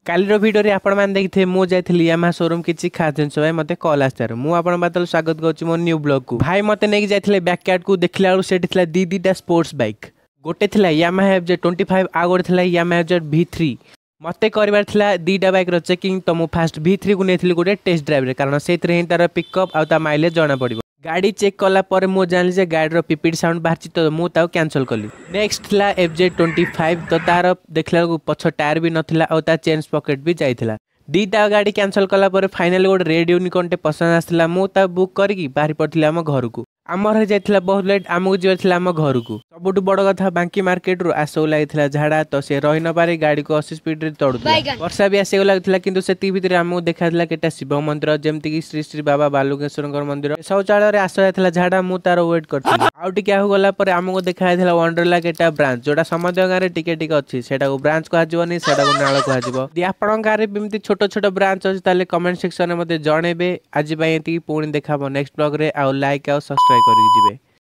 कालीर video आपण मैंने देखिए मुझे जाइली यामाहा शोरूम किसी खास जिन भाई मत कल आसार मुझे स्वागत करुँच मो न्यू ब्लॉग को भाई मत नहीं जाइए बैकयार्ड को देखला से दीटा स्पोर्ट्स बाइक गोटे थी यामाहा FZ25 आ गोटे थी यामाहा V3 मत कर दीटा बाइक चेकिंग तो मुझे फास्ट V3 को नहीं गोटे टेस्ट ड्राइव कारण से तार पिकअप आउ माइलेज जना पड़ो गाड़ी चेक कलापर मुझे जानी गाड़ी पिपिड साउंड बाहर तो मुझे कैंसल कली नेक्स्ट थी FZ25 तो तार देखला पछ टायर भी नाला चेन पकेट भी जाइला दीटा गाड़ी कैंसल कलापर फाइनाली गोटे रेड यूनिकॉर्न पसंद आसाला मुझे बुक करके बाहरी पड़ी आम घर को आमर जाइला बहुत लेट आमको जीवार आम घर को सबुठ बड़ कथा बांकी मार्केट रू आसो लगी झाड़ा तो सी रही न पारे गाड़ी को 80 स्पीड तड़ुला वर्षा भी आसो लगी कि से भितर आमको देखा कि शिव मंदिर जमती श्री श्री बाबा बालुकेश्वर मंदिर शौचालय आस जाता झाड़ा मुझे तार वेट कर आगे गलापर आमको देखा वंडरला केटा ब्रांच जोटा समझ गाँव में टिके अच्छी से ब्रांच कहनी से नाल कह आपण गाँव में छोट छोट ब्रांच अच्छे कमेंट सेक्शन में मत जनइबे आज पुणी देखा नेक्स्ट ब्लॉग रे आउ लाइक आउ सब्सक्राइब करके